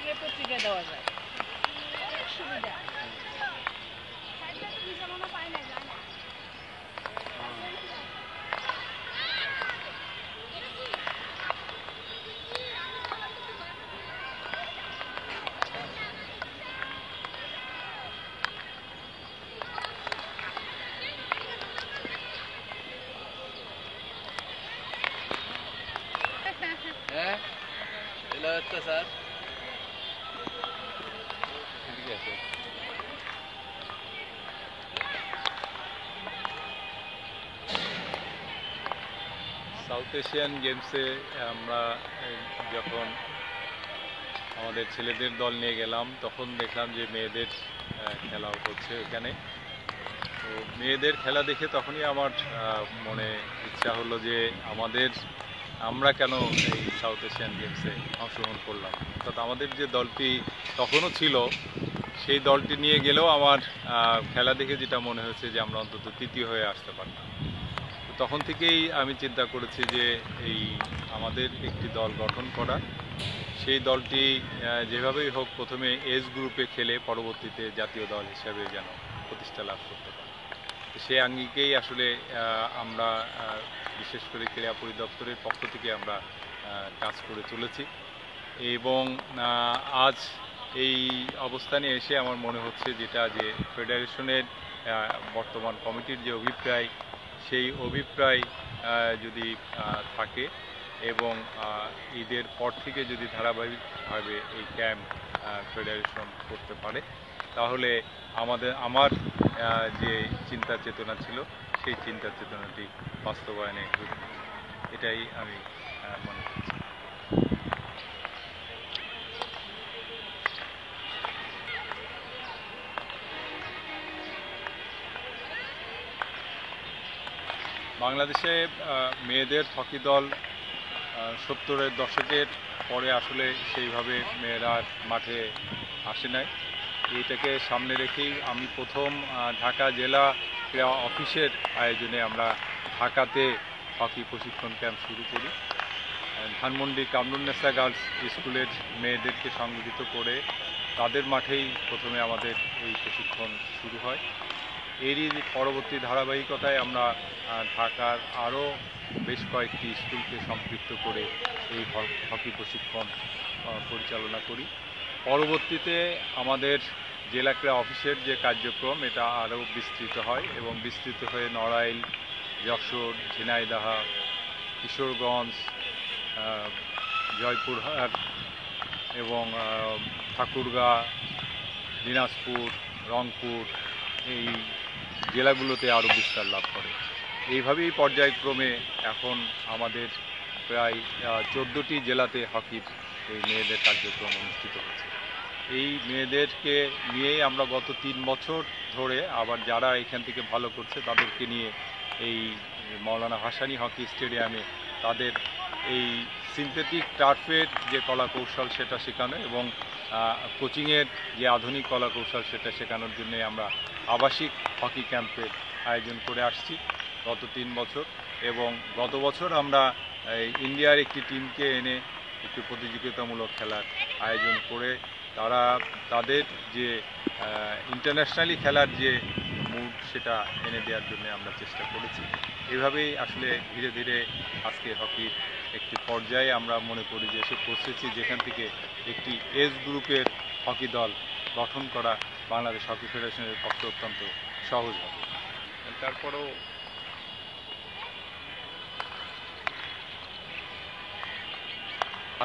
থেকে পত্রিকা দেওয়া যায়, অনেক সুবিধা। হ্যাঁ এলো হচ্ছে স্যার ঠিক আছে। সাউথ এশিয়ান গেমসে আমরা যখন আমাদের ছেলেদের দল নিয়ে গেলাম তখন দেখলাম যে মেয়েদের খেলাও হচ্ছে এখানে। তো মেয়েদের খেলা দেখে তখনই আমার মনে ইচ্ছা হলো যে আমরা কেন এই সাউথ এশিয়ান গেমসে অংশগ্রহণ করলাম। অর্থাৎ আমাদের যে দলটি তখনও ছিল সেই দলটি নিয়ে গেলেও আমার খেলা দেখে যেটা মনে হয়েছে যে আমরা অন্তত তৃতীয় হয়ে আসতে পারতাম। তখন থেকেই আমি চিন্তা করেছি যে এই আমাদের একটি দল গঠন করা, সেই দলটি যেভাবেই হোক প্রথমে এজ গ্রুপে খেলে পরবর্তীতে জাতীয় দল হিসাবে যেন প্রতিষ্ঠা লাভ করতে পারে। সে আঙ্গিকেই আসলে আমরা বিশেষ করে ক্রীড়া পরিদপ্তরের পক্ষ থেকে আমরা কাজ করে চলেছি এবং আজ এই অবস্থানে এসে আমার মনে হচ্ছে যেটা যে ফেডারেশনের বর্তমান কমিটির যে অভিপ্রায় সেই অভিপ্রায় যদি থাকে এবং ঈদের পর থেকে যদি ধারাবাহিকভাবে এই ক্যাম্প ফেডারেশন করতে পারে তাহলে আমার যে চিন্তা চেতনা ছিল সেই চিন্তা চেতনাটি বাস্তবায়নে এটাই আমি মনে করছি। বাংলাদেশে মেয়েদের হকি দল 70-এর দশকের পরে আসলে সেইভাবে মেয়েরা মাঠে আসে নাই। এইটাকে সামনে রেখেই আমি প্রথম ঢাকা জেলা ক্রীড়া অফিসের আয়োজনে আমরা ঢাকাতে হকি প্রশিক্ষণ ক্যাম্প শুরু করি। ধানমন্ডি কামরুন্নেসা গার্লস স্কুলের মেয়েদেরকে সংগঠিত করে তাদের মাঠেই প্রথমে আমাদের এই প্রশিক্ষণ শুরু হয়। এরই পরবর্তী ধারাবাহিকতায় আমরা ঢাকার আরও বেশ কয়েকটি স্কুলকে সম্পৃক্ত করে এই হকি প্রশিক্ষণ পরিচালনা করি। পরবর্তীতে আমাদের জেলা ক্রীড়া অফিসের যে কার্যক্রম এটা আরও বিস্তৃত হয় এবং বিস্তৃত হয়ে নড়াইল, যশোর, ঝিনাইদহ, কিশোরগঞ্জ, জয়পুরহাট এবং ঠাকুরগাঁ, দিনাজপুর, রংপুর এই জেলাগুলোতে আরও বিস্তার লাভ করে। এইভাবেই পর্যায়ক্রমে এখন আমাদের প্রায় 14টি জেলাতে হকির এই মেয়েদের কার্যক্রম অনুষ্ঠিত হচ্ছে। এই মেয়েদেরকে নিয়েই আমরা গত 3 বছর ধরে আবার যারা এখান থেকে ভালো করছে তাদেরকে নিয়ে এই মৌলানা ভাসানী হকি স্টেডিয়ামে তাদের এই সিনথেটিক টার্ফের যে কলা কৌশল সেটা শেখানো এবং কোচিংয়ের যে আধুনিক কলা কৌশল সেটা শেখানোর জন্য আমরা আবাসিক হকি ক্যাম্পের আয়োজন করে আসছি গত 3 বছর। এবং গত বছর আমরা ইন্ডিয়ার একটি টিমকে এনে একটি প্রতিযোগিতামূলক খেলার আয়োজন করে তাদের যে ইন্টারন্যাশনালি খেলার যে মুড সেটা এনে দেওয়ার জন্য আমরা চেষ্টা করেছি। এভাবেই আসলে ধীরে ধীরে আজকে হকির একটি পর্যায়ে আমরা মনে করি যে এসে পৌঁছেছি যেখান থেকে একটি এজ গ্রুপের হকি দল গঠন করা বাংলাদেশ হকি ফেডারেশনের পক্ষে অত্যন্ত সহজ হবে। তারপরেও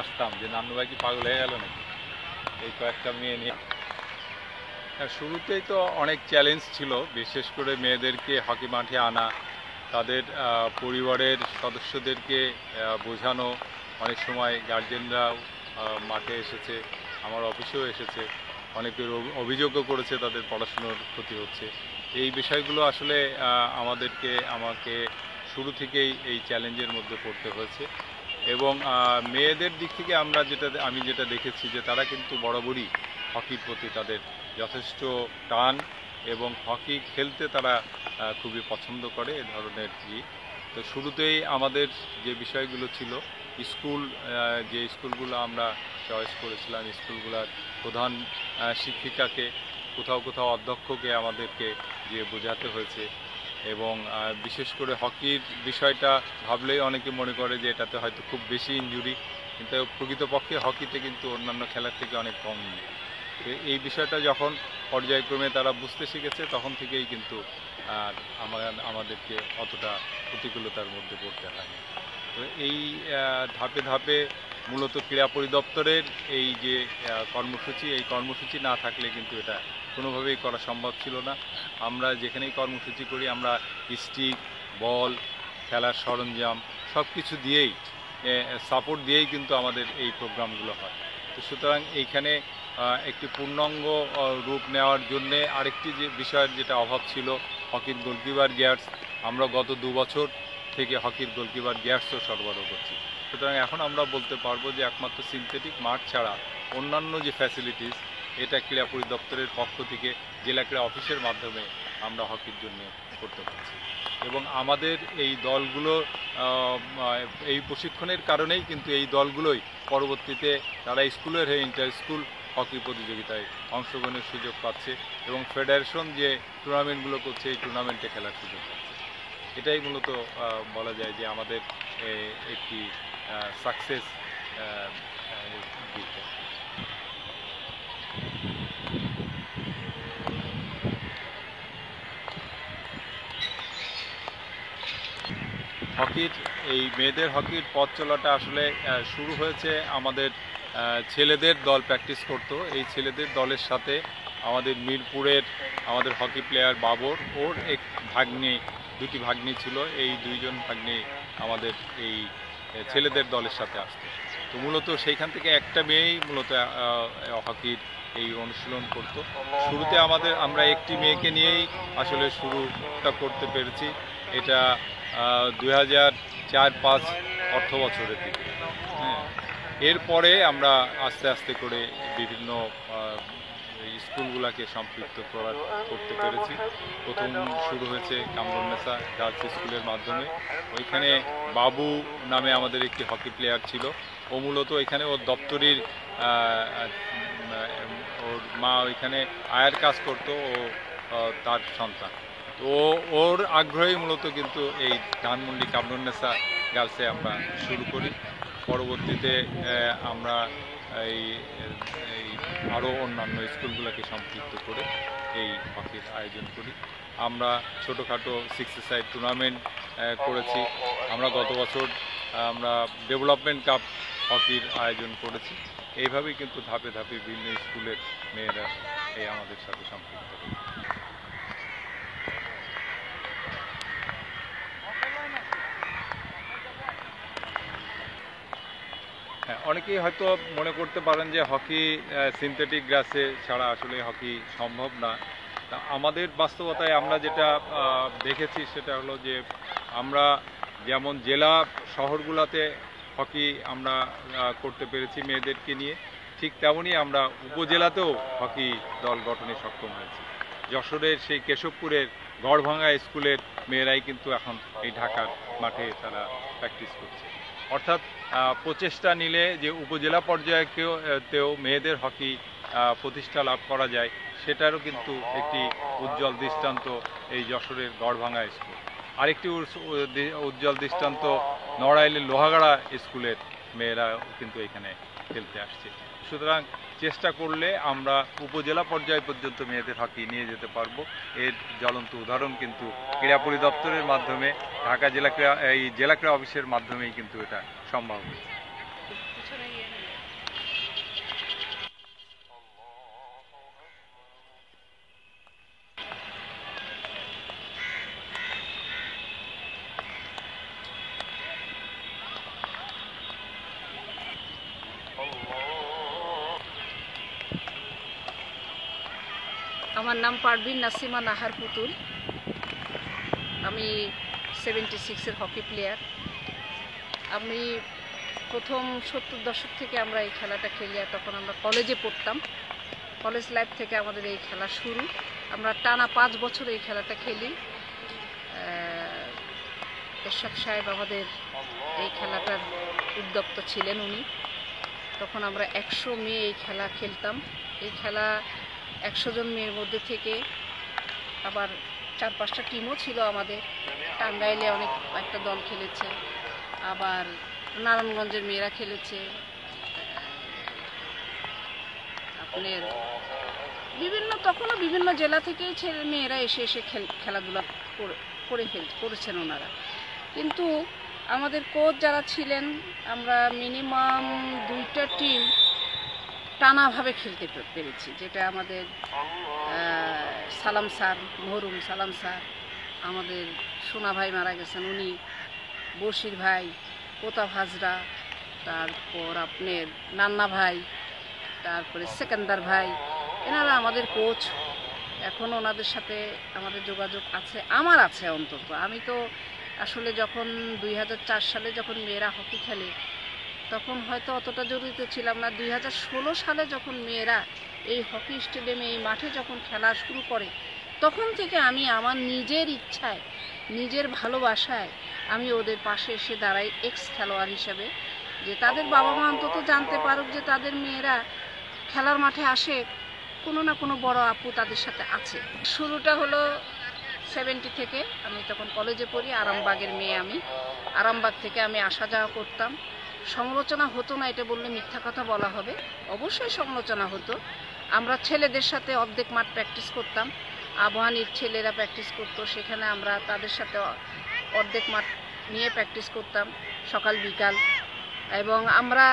আসতাম যে নান্নু ভাই কি পাগল হয়ে গেল নাকি এই কয়েকটা মেয়ে নিয়ে। শুরুতেই তো অনেক চ্যালেঞ্জ ছিল, বিশেষ করে মেয়েদেরকে হকি মাঠে আনা, তাদের পরিবারের সদস্যদেরকে বোঝানো। অনেক সময় গার্জেনরাও মাঠে এসেছে, আমার অফিসেও এসেছে, অনেকের অভিযোগও করেছে তাদের পড়াশুনোর ক্ষতি হচ্ছে। এই বিষয়গুলো আসলে আমাকে শুরু থেকেই এই চ্যালেঞ্জের মধ্যে পড়তে হয়েছে। এবং মেয়েদের দিক থেকে আমি যেটা দেখেছি যে তারা কিন্তু বরাবরই হকির প্রতি তাদের যথেষ্ট টান এবং হকি খেলতে তারা খুবই পছন্দ করে। এ ধরনের তো শুরুতেই আমাদের যে বিষয়গুলো ছিল স্কুল, যে স্কুলগুলো আমরা চয়েস করেছিলাম, স্কুলগুলোর প্রধান শিক্ষিকাকে, কোথাও কোথাও অধ্যক্ষকে আমাদেরকে গিয়ে বোঝাতে হয়েছে। এবং বিশেষ করে হকির বিষয়টা ভাবলেই অনেকে মনে করে যে এটাতে হয়তো খুব বেশি ইনজুরি, কিন্তু প্রকৃতপক্ষে হকিতে কিন্তু অন্যান্য খেলার থেকে অনেক কম ইনজুরি। তো এই বিষয়টা যখন পর্যায়ক্রমে তারা বুঝতে শিখেছে, তখন থেকেই কিন্তু আর আমাদেরকে অতটা প্রতিকূলতার মধ্যে পড়তে হয়নি। তো এই ধাপে ধাপে মূলত ক্রীড়া পরিদপ্তরের এই যে কর্মসূচি, এই কর্মসূচি না থাকলে কিন্তু এটা কোনোভাবেই করা সম্ভব ছিল না। আমরা যেখানেই কর্মসূচি করি, আমরা স্টিক, বল, খেলার সরঞ্জাম সব কিছু দিয়েই, সাপোর্ট দিয়েই কিন্তু আমাদের এই প্রোগ্রামগুলো হয়। তো সুতরাং এইখানে একটি পূর্ণাঙ্গ রূপ নেওয়ার জন্যে আরেকটি যে বিষয়ের যেটা অভাব ছিল, হকির গোলকিপার গিয়ার্স, আমরা গত 2 বছর থেকে হকির গোলকিপার গিয়ার্সও সরবরাহ করছি। সুতরাং এখন আমরা বলতে পারবো যে একমাত্র সিনথেটিক মাঠ ছাড়া অন্যান্য যে ফ্যাসিলিটিস, এটা ক্রীড়া পরিদপ্তরের পক্ষ থেকে জেলা ক্রীড়া অফিসের মাধ্যমে আমরা হকির জন্য করতে পারছি। এবং আমাদের এই দলগুলো এই প্রশিক্ষণের কারণেই কিন্তু এই দলগুলোই পরবর্তীতে তারা স্কুলের হয়ে ইন্টার স্কুল হকি প্রতিযোগিতায় অংশগ্রহণের সুযোগ পাচ্ছে এবং ফেডারেশন যে টুর্নামেন্টগুলো করছে এই টুর্নামেন্টে খেলার সুযোগ পাচ্ছে। এটাই মূলত বলা যায় যে আমাদের একটি সাকসেস দিক। হকির এই মেয়েদের হকির পথ চলাটা আসলে শুরু হয়েছে আমাদের ছেলেদের দল প্র্যাকটিস করতো। এই ছেলেদের দলের সাথে আমাদের মিরপুরের আমাদের হকি প্লেয়ার বাবর, ওর এক ভাগ্নি, 2টি ভাগ্নি ছিল, এই 2জন ভাগ্নি আমাদের এই ছেলেদের দলের সাথে আসতো। তো মূলত সেইখান থেকে একটা মেয়েই মূলত হকির এই অনুশীলন করত। শুরুতে আমরা একটি মেয়েকে নিয়েই আসলে শুরুটা করতে পেরেছি। এটা 2004-05 অর্থ বছরের দিকে। হ্যাঁ, এরপরে আমরা আস্তে আস্তে করে বিভিন্ন স্কুলগুলোকে সম্পৃক্ত করতে পেরেছি। প্রথম শুরু হয়েছে কামরুন্নেসা গার্লস স্কুলের মাধ্যমে। ওইখানে বাবু নামে আমাদের একটি হকি প্লেয়ার ছিল। ও মূলত এখানে ওর দপ্তরির ওর মা ওইখানে আয়ার কাজ করতো, ও তার সন্তান। তো ওর আগ্রহী মূলত কিন্তু এই ধানমন্ডি কামরুন্নেসা গার্লসে আমরা শুরু করি। পরবর্তীতে আমরা এই আরও অন্যান্য স্কুলগুলোকে সম্পৃক্ত করে এই হকির আয়োজন করি। আমরা ছোটোখাটো 6-a-সাইড টুর্নামেন্ট করেছি। আমরা গত বছর আমরা ডেভেলপমেন্ট কাপ হকির আয়োজন করেছি। এইভাবেই কিন্তু ধাপে ধাপে বিভিন্ন স্কুলের মেয়েরা আমাদের সাথে সম্পৃক্ত হয়। অনেকেই হয়তো মনে করতে পারেন যে হকি সিনথেটিক গ্রাসে ছাড়া আসলে হকি সম্ভব না। আমাদের বাস্তবতায় আমরা যেটা দেখেছি সেটা হলো যে আমরা যেমন জেলা শহরগুলোতে হকি আমরা করতে পেরেছি মেয়েদেরকে নিয়ে, ঠিক তেমনই আমরা উপজেলাতেও হকি দল গঠনে সক্ষম হয়েছি। যশোরের সেই কেশবপুরের গড়ভাঙ্গা স্কুলের মেয়েরাই কিন্তু এখন এই ঢাকার মাঠে তারা প্র্যাকটিস করছে। অর্থাৎ প্রচেষ্টা নিলে যে উপজেলা পর্যায়েতেও মেয়েদের হকি প্রতিষ্ঠা লাভ করা যায়, সেটারও কিন্তু একটি উজ্জ্বল দৃষ্টান্ত এই যশোরের গড়ভাঙ্গা স্কুল। আরেকটি উজ্জ্বল দৃষ্টান্ত নড়াইলের লোহাগাড়া স্কুলের মেয়েরা কিন্তু এখানে খেলতে আসছে। সুতরাং চেষ্টা করলে আমরা উপজেলা পর্যায় পর্যন্ত মেয়েদের হকি নিয়ে যেতে পারবো। এর জ্বলন্ত উদাহরণ কিন্তু ক্রীড়া পরিদপ্তরের মাধ্যমে, ঢাকা জেলা ক্রীড়া অফিসের মাধ্যমেই কিন্তু এটা সম্ভব হয়েছে। আমার নাম পারভিন নাসিমা নাহার পুতুল। আমি 76-এর হকি প্লেয়ার। আমি প্রথম 70 দশক থেকে আমরা এই খেলাটা খেলি, আর তখন আমরা কলেজে পড়তাম। কলেজ লাইফ থেকে আমাদের এই খেলা শুরু। আমরা টানা 5 বছর এই খেলাটা খেলি। এরশাদ সাহেব আমাদের এই খেলাটার উদ্যোক্তা ছিলেন উনি। তখন আমরা 100 মেয়ে এই খেলা খেলতাম। এই খেলা 100 জন মেয়ের মধ্যে থেকে আবার 4-5টা টিমও ছিল আমাদের। টাঙ্গাইলে অনেক একটা দল খেলেছে, আবার নারায়ণগঞ্জের মেয়েরা খেলেছে, আপনার তখনও বিভিন্ন জেলা থেকেই ছেলে মেয়েরা এসে এসে খেলাধুলা করেছেন ওনারা। কিন্তু আমাদের কোচ যারা ছিলেন, আমরা মিনিমাম 2টা টিম টানাভাবে খেলতে পেরেছি, যেটা আমাদের সালাম স্যার, মহরুম সালাম স্যার, আমাদের সোনা ভাই মারা গেছেন উনি, বশির ভাই, প্রতাপ হাজরা, তারপর আপনার নান্না ভাই, তারপরে সেকেন্দার ভাই, এনারা আমাদের কোচ। এখন ওনাদের সাথে আমাদের যোগাযোগ আছে, আমার আছে অন্তত। আমি তো আসলে যখন 2004 সালে যখন মেয়েরা হকি খেলে তখন হয়তো অতটা জড়িত ছিলাম না। 2016 সালে যখন মেয়েরা এই হকি স্টেডিয়ামে এই মাঠে যখন খেলা শুরু করে তখন থেকে আমি আমার নিজের ইচ্ছায়, নিজের ভালোবাসায় আমি ওদের পাশে এসে দাঁড়াই এক্স খেলোয়াড় হিসেবে, যে তাদের বাবা মা অন্তত জানতে পারুক যে তাদের মেয়েরা খেলার মাঠে আসে, কোনো না কোনো বড় আপু তাদের সাথে আছে। শুরুটা হলো 70 থেকে। আমি তখন কলেজে পড়ি, আরামবাগের মেয়ে আমি। আরামবাগ থেকে আমি আসা যাওয়া করতাম। সমালোচনা হতো না এটা বললে মিথ্যা কথা বলা হবে, অবশ্যই সমালোচনা হতো। আমরা ছেলেদের সাথে অর্ধেক মাঠ প্র্যাকটিস করতাম, আবহানির ছেলেরা প্র্যাকটিস করতো, সেখানে আমরা তাদের সাথে অর্ধেক মাঠ নিয়ে প্র্যাকটিস করতাম সকাল বিকাল। এবং আমরা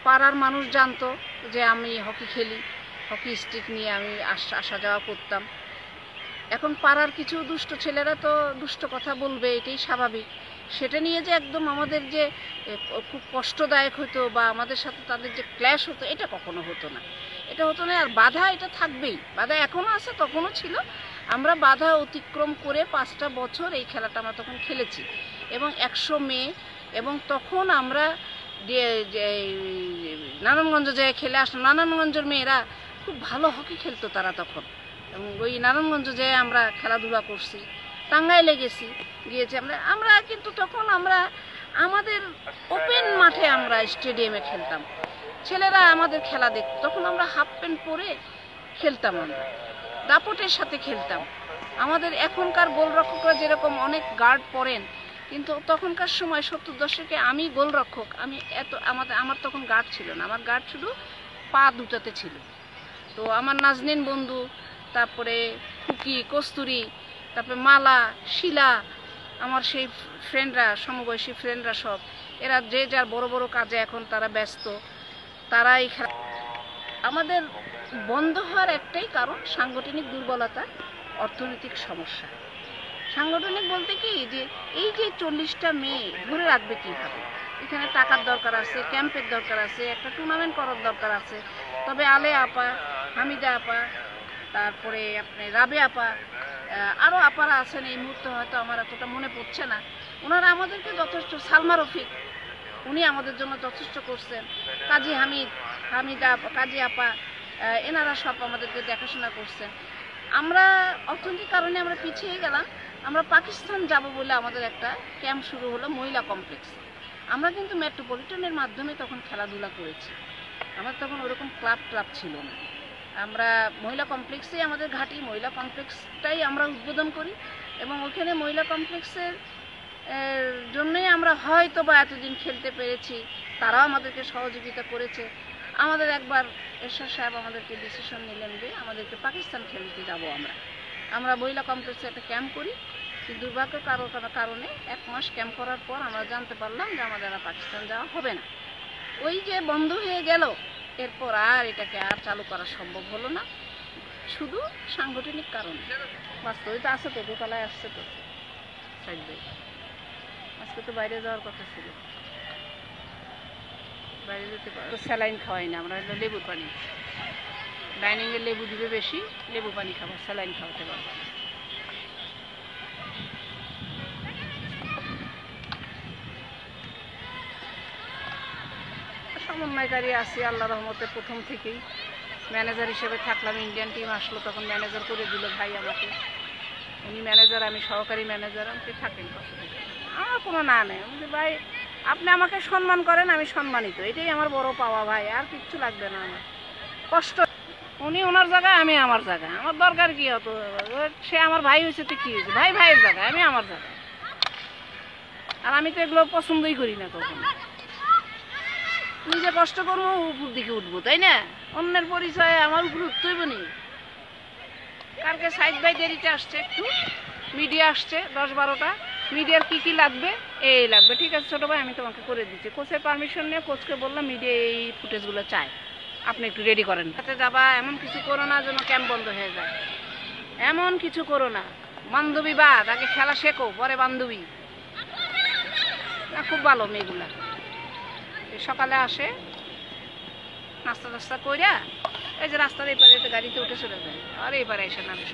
পাড়ার মানুষ জানতো যে আমি হকি খেলি, হকি স্টিক নিয়ে আমি আসা যাওয়া করতাম। এখন পাড়ার কিছু দুষ্ট ছেলেরা তো দুষ্ট কথা বলবে, এটাই স্বাভাবিক। সেটা নিয়ে যে একদম আমাদের যে খুব কষ্টদায়ক হতো বা আমাদের সাথে তাদের যে ক্ল্যাশ হতো, এটা কখনো হতো না, এটা হতো না। আর বাধা এটা থাকবেই, বাধা এখনও আছে, তখনও ছিল। আমরা বাধা অতিক্রম করে 5টা বছর এই খেলাটা আমরা তখন খেলেছি এবং 100 মেয়ে। এবং তখন আমরা নারায়ণগঞ্জ যায় খেলে আসলাম। নারায়ণগঞ্জের মেয়েরা খুব ভালো হকি খেলতো তারা তখন, এবং ওই নারায়ণগঞ্জ যেয়ে আমরা খেলাধুলা করছি। টাঙ্গাইলে গিয়েছি আমরা কিন্তু তখন আমরা আমাদের ওপেন মাঠে আমরা স্টেডিয়ামে খেলতাম, ছেলেরা আমাদের খেলা দেখত। তখন আমরা হাফ প্যান্ট পরে খেলতাম, আমরা দাপটের সাথে খেলতাম। আমাদের এখনকার গোলরক্ষকরা যেরকম অনেক গার্ড পরেন, কিন্তু তখনকার সময় 70 দশকে আমি গোলরক্ষক, আমি আমার তখন গার্ড ছিল না, আমার গার্ড শুধু পা দুটাতে ছিল। তো আমার নাজনীন বন্ধু, তারপরে খুকি, কস্তুরী, তারপরে মালা, শিলা, আমার সেই ফ্রেন্ডরা, সমবয়সী ফ্রেন্ডরা সব, এরা যে যার বড় বড় কাজে এখন তারা ব্যস্ত। তারা এই খেলা আমাদের বন্ধ হওয়ার একটাই কারণ সাংগঠনিক দুর্বলতা, অর্থনৈতিক সমস্যা। সাংগঠনিক বলতে কি, যে এই যে 40টা মেয়ে ধরে রাখবে কীভাবে, এখানে টাকার দরকার আছে, ক্যাম্পের দরকার আছে, একটা টুর্নামেন্ট করার দরকার আছে। তবে আলে আপা, হামিদা আপা, তারপরে আপনি রাবে আপা, আরও আপারা আছেন, এই মুহূর্তে হয়তো আমার এতটা মনে পড়ছে না, ওনারা আমাদেরকে যথেষ্ট, সালমা রফিক উনি আমাদের জন্য যথেষ্ট করছেন, কাজী হামিদা, কাজী আপা, এনারা সব আমাদেরকে দেখাশোনা করছেন। আমরা অর্থনৈতিক কারণে আমরা পিছিয়ে গেলাম। আমরা পাকিস্তান যাব বলে আমাদের একটা ক্যাম্প শুরু হলো মহিলা কমপ্লেক্সে। আমরা কিন্তু মেট্রোপলিটনের মাধ্যমে তখন খেলাধুলা করেছি, আমার তখন ওরকম ক্লাব ছিল না। আমরা মহিলা কমপ্লেক্সেই আমাদের ঘাঁটি, মহিলা কমপ্লেক্সটাই আমরা উদ্বোধন করি এবং ওখানে মহিলা কমপ্লেক্সের জন্যই আমরা হয়তো বা এতদিন খেলতে পেরেছি। তারাও আমাদেরকে সহযোগিতা করেছে। আমাদের একবার এরশাদ সাহেব আমাদেরকে ডিসিশন নিলেন যে আমাদেরকে পাকিস্তান খেলতে যাব। আমরা মহিলা কমপ্লেক্সে একটা ক্যাম্প করি, কিন্তু দুর্ভাগ্য কারণে 1 মাস ক্যাম্প করার পর আমরা জানতে পারলাম যে আমাদের আর পাকিস্তান যাওয়া হবে না। ওই যে বন্ধ হয়ে গেল, এরপর আর এটাকে আর চালু করা সম্ভব হলো না, শুধু সাংগঠনিক কারণে। বাস্তবে তো আছে, তো দোতলায় আসছে, তো আজকে তো বাইরে যাওয়ার কথা ছিল, বাইরে যেতে পারো। তো স্যালাইন খাওয়াই না আমরা, লেবুর পানি, ডাইনিংয়ে লেবু দিবে বেশি, লেবু পানি খাবো, স্যালাইন খাওয়াতে পারবো। সমন্বয়কারী আছি আল্লাহ রহমতে, প্রথম থেকেই ম্যানেজার হিসেবে থাকলাম। ইন্ডিয়ান টিম আসলো তখন ম্যানেজার করে দিল ভাই আমাকে, উনি ম্যানেজার, আমি সহকারী ম্যানেজার, আমাকে থাকেন। আমার কোনো না নেই। আমি বলি, ভাই আপনি আমাকে সম্মান করেন, আমি সম্মানিত, এটাই আমার বড় পাওয়া ভাই, আর কিচ্ছু লাগবে না আমার। কষ্ট উনি ওনার জায়গায়, আমি আমার জায়গায়, আমার দরকার কি অত? সে আমার ভাই হয়েছে তো কি হয়েছে, ভাই ভাইয়ের জায়গায়, আমি আমার জায়গায়। আর আমি তো এগুলো পছন্দই করি না কখনো। নিজে কষ্ট করবো, উপর দিকে উঠবো, তাই না? অন্যের পরিচয়ে আমার উপর উঠতে হইব নি? কালকে সাইড বাই দেরিতে আসছে, একটু মিডিয়া আসছে 10-12টা। মিডিয়ার কি কি লাগবে? এই লাগবে, ঠিক আছে ছোটো ভাই আমি তোমাকে করে দিচ্ছি। কোচের পারমিশন নিয়ে কোচকে বললাম মিডিয়া এই ফুটেজগুলো চাই, আপনি একটু রেডি করেন। সাথে যাবা, এমন কিছু করো না যেন ক্যাম্প বন্ধ হয়ে যায়, এমন কিছু করো না। বান্ধবী বাদ, আগে খেলা শেখো, পরে বান্ধবী। না, খুব ভালো মেয়েগুলা। সকালে আসে, নাস্তা টাস্তা কইরা এই যে রাস্তার এপারে গাড়িতে উঠে চলে যায়, আর এবারে এসে নামে।